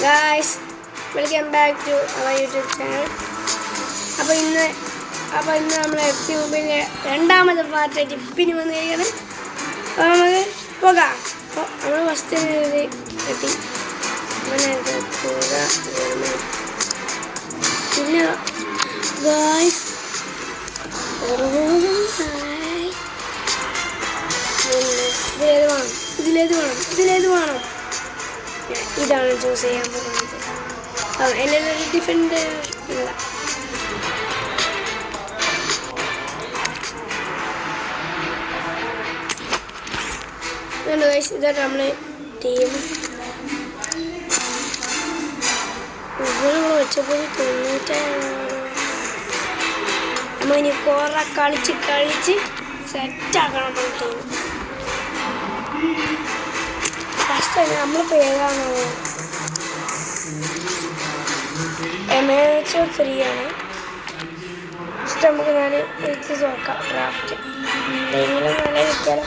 Guys, welcome back to our YouTube channel. അപ്പോൾ ഇന്ന് നമ്മൾ എഫ് യൂബിൻ്റെ രണ്ടാമത്തെ പാർട്ടായിട്ട് പിന്നെ വന്നിരിക്കുകയാണ്. അപ്പോൾ നമുക്ക് പോകാം. അപ്പോൾ നമ്മൾ ഫസ്റ്റ് എത്തി പിന്നെ ഗായ്സ് ഇതിലേത് വേണം ഇതാണ് ചൂസ് ചെയ്യാൻ പോകുന്നത്. എൻ്റെ ഒരു ഡിഫൻഡർ ഇല്ല. ഇതാണ് നമ്മളെ ടീം. നമ്മൾ വെച്ചപ്പോൾ 90 നമ്മൾ ഇനി കുറെ കളിച്ച് സെറ്റാക്കണം നമ്മുടെ ടീം. ഫസ്റ്റ് നമ്മളിപ്പോൾ ഏതാണോ എമേച്ചർ 3 ആണ്. ഫസ്റ്റ് നമുക്ക് എടുത്ത് നോക്കാം. ഡ്രാഫ്റ്റ് എന്തെങ്കിലും നല്ല കിട്ടിയാലോ.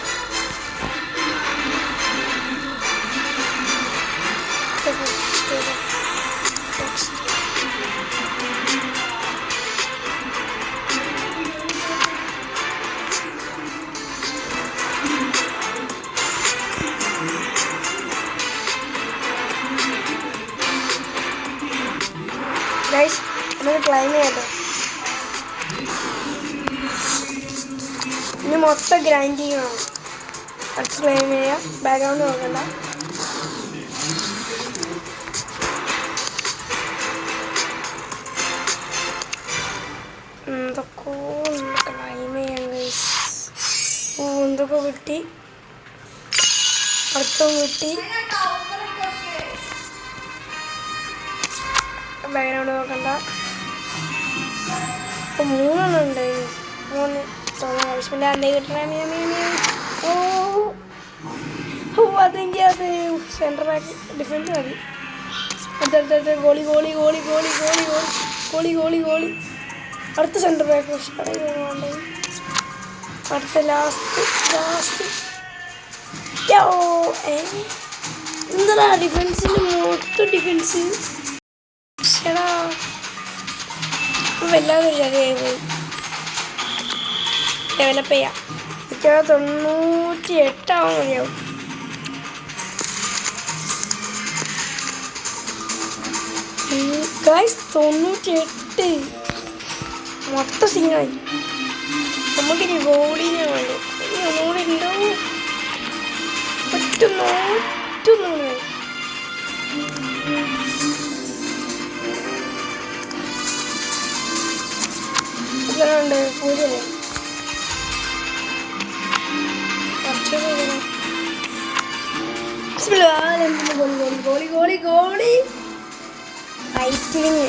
ഗൈസ്, നമുക്ക് ക്ലൈം ചെയ്യാട്ടോ. ഇനി മൊത്തം ഗ്രൈൻഡ് ചെയ്യണം. അടുത്ത് ക്ലൈം ചെയ്യാം. ബാക്ക്ഗ്രൗണ്ട് നോക്കണ്ട. എന്തൊക്കെ ക്ലൈം ചെയ്യാം ഗൈസ്. എന്തൊക്കെ കിട്ടി, അടുത്തും കിട്ടി. ബാക്ക്ഗ്രൗണ്ട് നോക്കണ്ട. ഇപ്പോൾ 3 ഉണ്ട്. 3 ആവശ്യമില്ല. എന്തെങ്കിലും കിട്ടണേ. അതെങ്കിൽ അത് സെൻറ്റർ ബാക്ക് ഡിഫൻഡ് മതി. അടുത്തടുത്ത് ഗോളി. അടുത്ത സെൻറ്റർ ബാക്ക് വേണ്ടത്. അടുത്ത ലാസ്റ്റ് എന്താ ഡിഫൻസിൻ്റെ മൊത്തം ഡിഫൻസ്. വല്ലാതെ ഡെവലപ്പ് ചെയ്യാം. 98 ആവാൻ മതിയാവും. ഗൈസ് 98 മൊത്തം സീനായി. നമുക്കിനി ഗോളിനെ വേണ്ടി ഒന്നുകൂടി ഉണ്ടാവും. ഒറ്റൊന്നും ണ്ട് 0 ഗോളി ഫൈറ്റിങ്.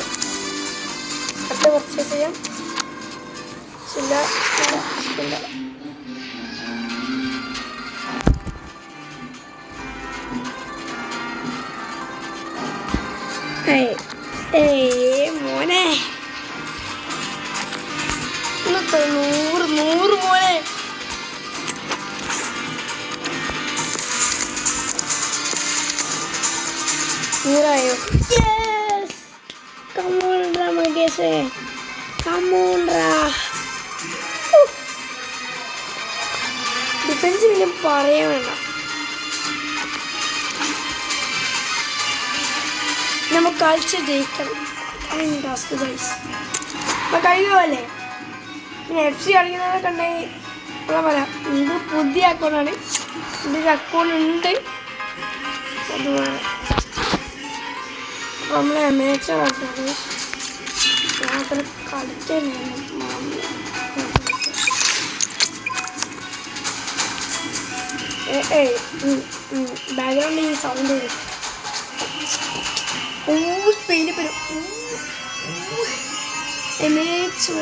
അടുത്ത പർച്ചേസ് ചെയ്യാം. മോനെ 100 മോനെ. നൂറായോ? കമോൺറാ മകേഷേ, കമോൺറാ. ഡിഫൻസ് പിന്നെ പറയാൻ വേണ്ട. നമുക്ക് കളിച്ച് ജയിക്കണം. Task guys. അപ്പം കഴിയുമല്ലേ? പിന്നെ FC കളിക്കുന്നതൊക്കെ ഉണ്ടെങ്കിൽ പറയാം. ഇത് പുതിയ അക്കൗണ്ടാണ്. ഇതിൻ്റെ അക്കൗണ്ട് ഉണ്ട്. അത് വേണം. അപ്പോൾ നമ്മൾ അമേച്ചർ ആക്കുന്നത് മാത്രം കളിക്കാൻ ബാക്ക്ഗ്രൗണ്ടിൽ ഈ സൗണ്ട് വരും. സ്പെയിനിൽ വരും. അമേച്ചർ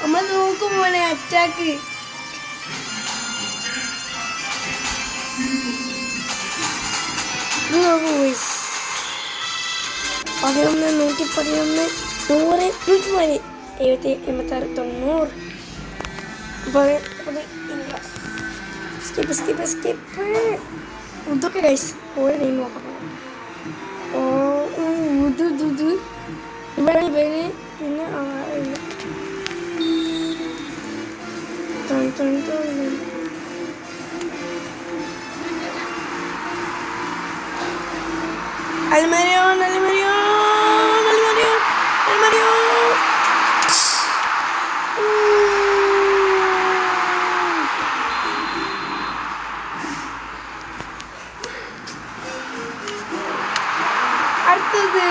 നമ്മൾ നോക്കും പോലെ അറ്റാക്ക്. ഇത് നോക്കൂ ഗൈസ്. 11, 111, 100, 110, 70, 86, 90. സ്കിപ്പ്. ഇതൊക്കെ ഗൈസ് ഓരോ ടൈം നോക്കാം. ഇവന് പിന്നെ Almerion. അടുത്തത്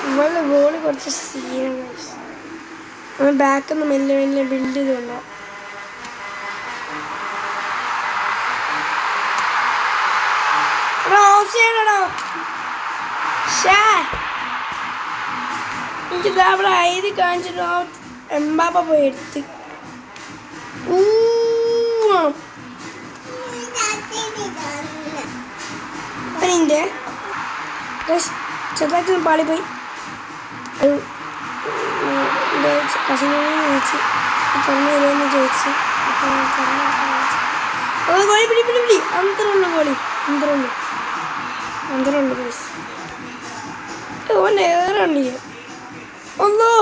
ഇവളുടെ ഗോള് കുറച്ച് സീനാണ്. ബാക്കിൽ നിന്ന് മെല്ലെ ബിൽഡ് ചെയ്തുകൊണ്ടോ. എനിക്കിത് അവിടെ ഐതി കാണിച്ചിട്ടോ എംബാപ്പ പോയി എടുത്ത് അതിൻ്റെ ചെറുതായിട്ട് പാളിപ്പോയി. കസിനോട് ചോദിച്ച് തുറന്നു തരുമെന്ന് ചോദിച്ച് ഗോളി പിടി അന്തരമുള്ളു ഗോളി അന്തരമുള്ളു ഗൈസ്. ഓൻ ഏറുണ്ട് ഒന്നോ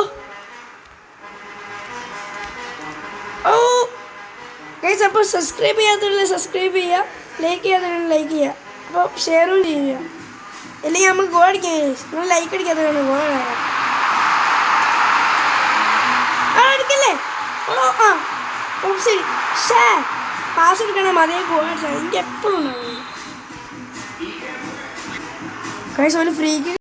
ഗൈസ്. അപ്പോൾ സബ്സ്ക്രൈബ് ചെയ്യാത്തവരുള്ള സബ്സ്ക്രൈബ് ചെയ്യുക, ലൈക്ക് ചെയ്യാത്തവരുള്ള ലൈക്ക് ചെയ്യുക, അപ്പോൾ ഷെയറും ചെയ്യുക. അല്ലെങ്കിൽ നമുക്ക് ഗോൾ അടിക്കാൻ നിങ്ങൾ ലൈക്ക് അടിക്കാത്തവരാണ് ഗോൾ അടിക്കല്ലേ. ശരി പാസ് എടുക്കണം അതേ ഗോൾ അടിച്ചാൽ എനിക്ക് എപ്പോഴും ഉണ്ടാവും. ഗൈസ് ഒരു ഫ്രീക്ക്